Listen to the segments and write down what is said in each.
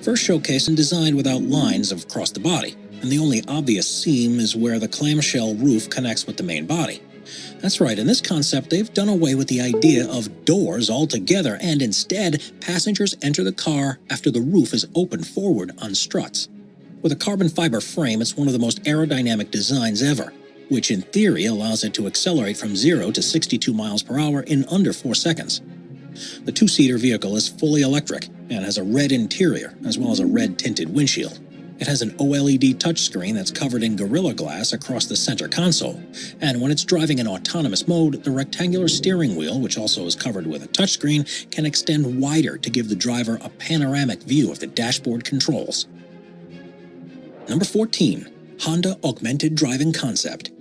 First showcased and designed without lines across the body, and the only obvious seam is where the clamshell roof connects with the main body. That's right, in this concept they've done away with the idea of doors altogether, and instead passengers enter the car after the roof is opened forward on struts. With a carbon fiber frame, it's one of the most aerodynamic designs ever, which in theory allows it to accelerate from 0 to 62 miles per hour in under 4 seconds. The two-seater vehicle is fully electric and has a red interior as well as a red tinted windshield. It has an OLED touchscreen that's covered in Gorilla Glass across the center console, and when it's driving in autonomous mode, the rectangular steering wheel, which also is covered with a touchscreen, can extend wider to give the driver a panoramic view of the dashboard controls. Number 14. Honda Augmented Driving Concept.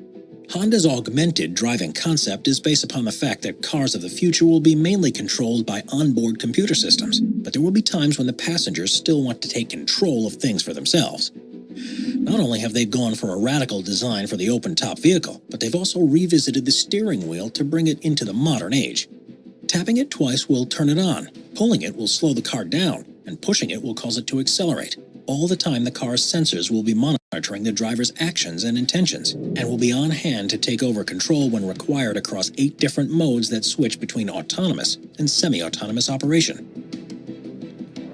Honda's augmented driving concept is based upon the fact that cars of the future will be mainly controlled by onboard computer systems, but there will be times when the passengers still want to take control of things for themselves. Not only have they gone for a radical design for the open-top vehicle, but they've also revisited the steering wheel to bring it into the modern age. Tapping it twice will turn it on, pulling it will slow the car down, and pushing it will cause it to accelerate. All the time the car's sensors will be monitoring the driver's actions and intentions, and will be on hand to take over control when required across 8 different modes that switch between autonomous and semi-autonomous operation.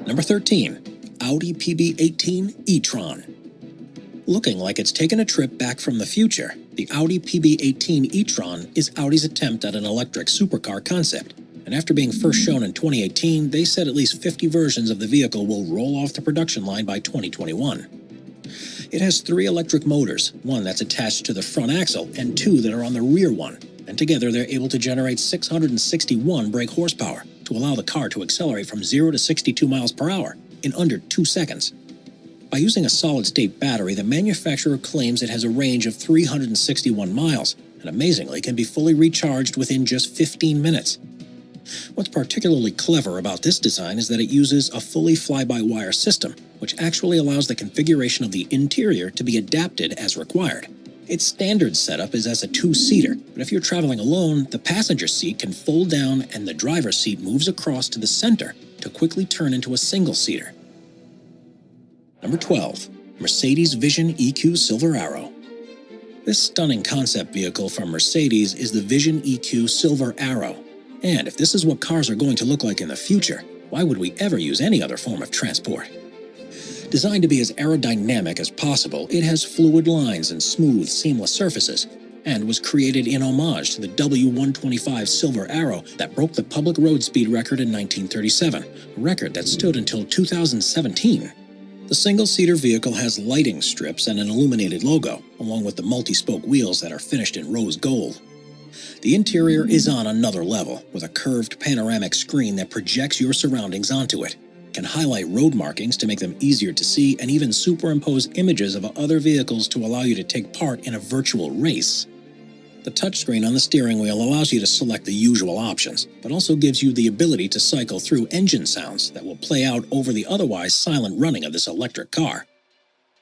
Number 13. Audi PB18 e-tron. Looking like it's taken a trip back from the future, the Audi PB18 e-tron is Audi's attempt at an electric supercar concept. And after being first shown in 2018, they said at least 50 versions of the vehicle will roll off the production line by 2021. It has 3 electric motors, one that's attached to the front axle and 2 that are on the rear one, and together they're able to generate 661 brake horsepower to allow the car to accelerate from 0 to 62 miles per hour in under 2 seconds. By using a solid-state battery, the manufacturer claims it has a range of 361 miles, and amazingly can be fully recharged within just 15 minutes. What's particularly clever about this design is that it uses a fully fly-by-wire system, which actually allows the configuration of the interior to be adapted as required. Its standard setup is as a 2-seater, but if you're traveling alone, the passenger seat can fold down and the driver's seat moves across to the center to quickly turn into a single-seater. Number 12. Mercedes Vision EQ Silver Arrow. This stunning concept vehicle from Mercedes is the Vision EQ Silver Arrow. And if this is what cars are going to look like in the future, why would we ever use any other form of transport? Designed to be as aerodynamic as possible, it has fluid lines and smooth, seamless surfaces, and was created in homage to the W125 Silver Arrow that broke the public road speed record in 1937, a record that stood until 2017. The single-seater vehicle has lighting strips and an illuminated logo, along with the multi-spoke wheels that are finished in rose gold. The interior is on another level, with a curved panoramic screen that projects your surroundings onto it, can highlight road markings to make them easier to see, and even superimpose images of other vehicles to allow you to take part in a virtual race. The touchscreen on the steering wheel allows you to select the usual options, but also gives you the ability to cycle through engine sounds that will play out over the otherwise silent running of this electric car.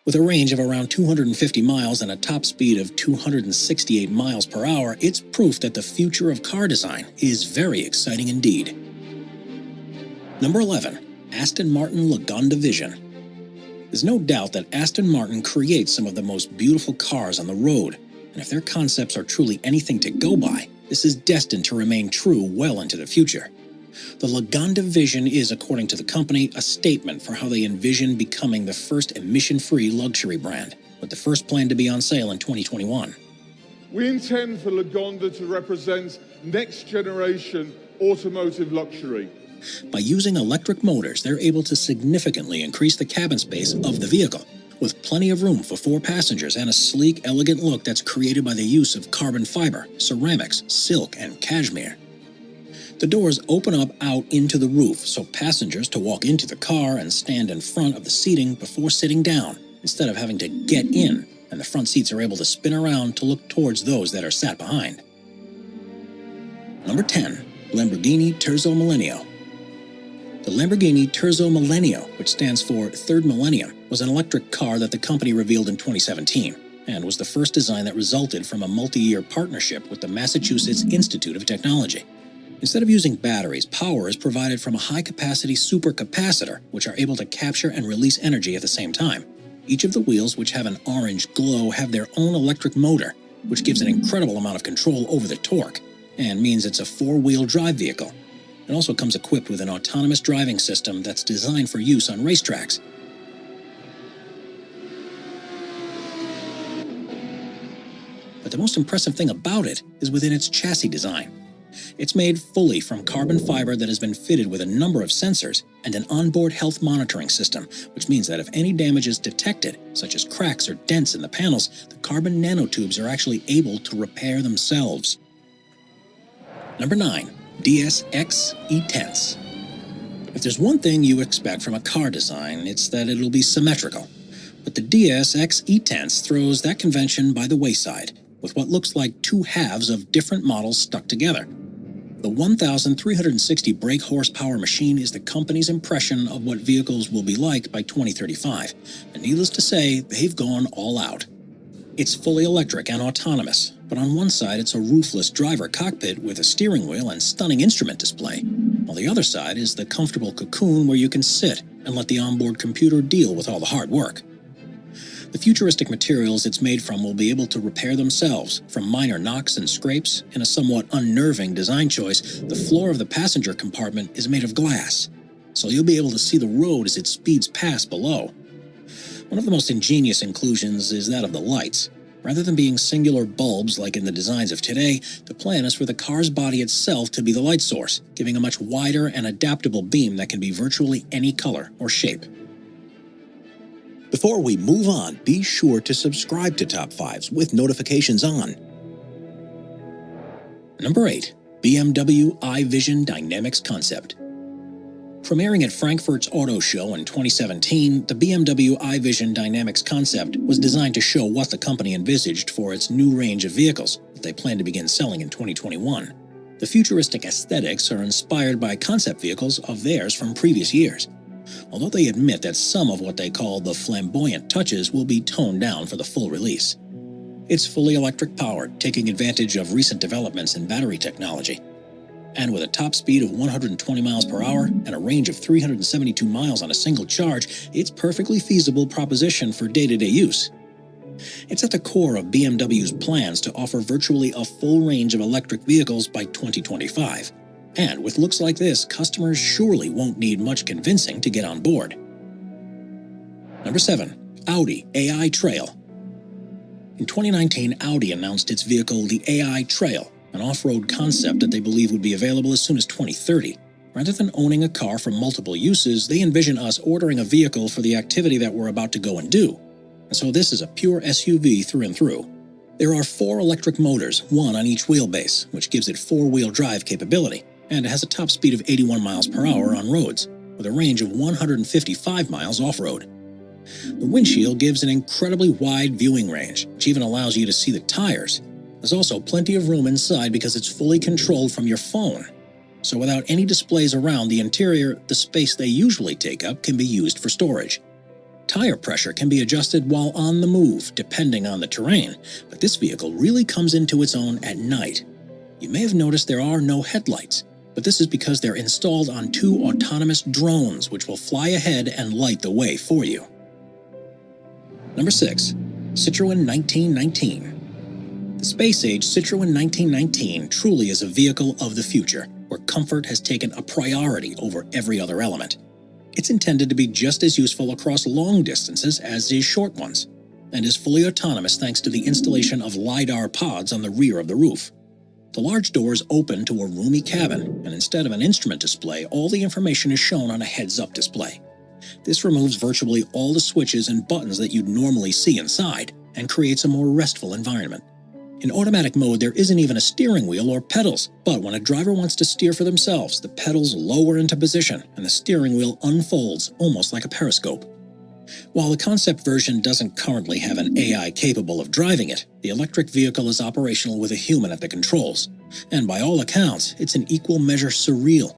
With a range of around 250 miles and a top speed of 268 miles per hour, it's proof that the future of car design is very exciting indeed. Number 11. Aston Martin Lagonda Vision. There's no doubt that Aston Martin creates some of the most beautiful cars on the road, and if their concepts are truly anything to go by, this is destined to remain true well into the future. The Lagonda Vision is, according to the company, a statement for how they envision becoming the first emission-free luxury brand, with the first plan to be on sale in 2021. We intend for Lagonda to represent next-generation automotive luxury. By using electric motors, they're able to significantly increase the cabin space of the vehicle, with plenty of room for 4 passengers and a sleek, elegant look that's created by the use of carbon fiber, ceramics, silk, and cashmere. The doors open up out into the roof so passengers to walk into the car and stand in front of the seating before sitting down, instead of having to get in, and the front seats are able to spin around to look towards those that are sat behind. Number 10. Lamborghini Terzo Millennio. The Lamborghini Terzo Millennio, which stands for Third Millennium, was an electric car that the company revealed in 2017, and was the first design that resulted from a multi-year partnership with the Massachusetts Institute of Technology. Instead of using batteries, power is provided from a high-capacity supercapacitor, which are able to capture and release energy at the same time. Each of the wheels, which have an orange glow, have their own electric motor, which gives an incredible amount of control over the torque, and means it's a four-wheel drive vehicle. It also comes equipped with an autonomous driving system that's designed for use on racetracks. But the most impressive thing about it is within its chassis design. It's made fully from carbon fiber that has been fitted with a number of sensors and an onboard health monitoring system, which means that if any damage is detected, such as cracks or dents in the panels, the carbon nanotubes are actually able to repair themselves. Number 9. DS-X E-Tense. If there's one thing you expect from a car design, it's that it'll be symmetrical. But the DS-X E-Tense throws that convention by the wayside, with what looks like two halves of different models stuck together. The 1,360 brake horsepower machine is the company's impression of what vehicles will be like by 2035, and needless to say, they've gone all out. It's fully electric and autonomous, but on one side it's a roofless driver cockpit with a steering wheel and stunning instrument display, while the other side is the comfortable cocoon where you can sit and let the onboard computer deal with all the hard work. The futuristic materials it's made from will be able to repair themselves from minor knocks and scrapes. In a somewhat unnerving design choice, the floor of the passenger compartment is made of glass, so you'll be able to see the road as it speeds past below. One of the most ingenious inclusions is that of the lights. Rather than being singular bulbs like in the designs of today, the plan is for the car's body itself to be the light source, giving a much wider and adaptable beam that can be virtually any color or shape. Before we move on, be sure to subscribe to Top 5s with notifications on. Number 8. BMW iVision Dynamics Concept. Premiering at Frankfurt's Auto Show in 2017, the BMW iVision Dynamics Concept was designed to show what the company envisaged for its new range of vehicles that they plan to begin selling in 2021. The futuristic aesthetics are inspired by concept vehicles of theirs from previous years, although they admit that some of what they call the flamboyant touches will be toned down for the full release. It's fully electric powered, taking advantage of recent developments in battery technology. And with a top speed of 120 miles per hour and a range of 372 miles on a single charge, it's a perfectly feasible proposition for day-to-day use. It's at the core of BMW's plans to offer virtually a full range of electric vehicles by 2025. And with looks like this, customers surely won't need much convincing to get on board. Number 7. Audi AI Trail. In 2019, Audi announced its vehicle, the AI Trail, an off-road concept that they believe would be available as soon as 2030. Rather than owning a car for multiple uses, they envision us ordering a vehicle for the activity that we're about to go and do. And so this is a pure SUV through and through. There are 4 electric motors, one on each wheelbase, which gives it 4-wheel drive capability, and it has a top speed of 81 miles per hour on roads, with a range of 155 miles off-road. The windshield gives an incredibly wide viewing range, which even allows you to see the tires. There's also plenty of room inside because it's fully controlled from your phone. So without any displays around the interior, the space they usually take up can be used for storage. Tire pressure can be adjusted while on the move, depending on the terrain, but this vehicle really comes into its own at night. You may have noticed there are no headlights, but this is because they're installed on 2 autonomous drones which will fly ahead and light the way for you. Number 6. Citroën 1919. The space-age Citroën 1919 truly is a vehicle of the future, where comfort has taken a priority over every other element. It's intended to be just as useful across long distances as is short ones, and is fully autonomous thanks to the installation of LiDAR pods on the rear of the roof. The large doors open to a roomy cabin, and instead of an instrument display, all the information is shown on a heads-up display. This removes virtually all the switches and buttons that you'd normally see inside, and creates a more restful environment. In automatic mode, there isn't even a steering wheel or pedals, but when a driver wants to steer for themselves, the pedals lower into position and the steering wheel unfolds almost like a periscope. While the concept version doesn't currently have an AI capable of driving it, the electric vehicle is operational with a human at the controls. And by all accounts, it's an equal measure surreal,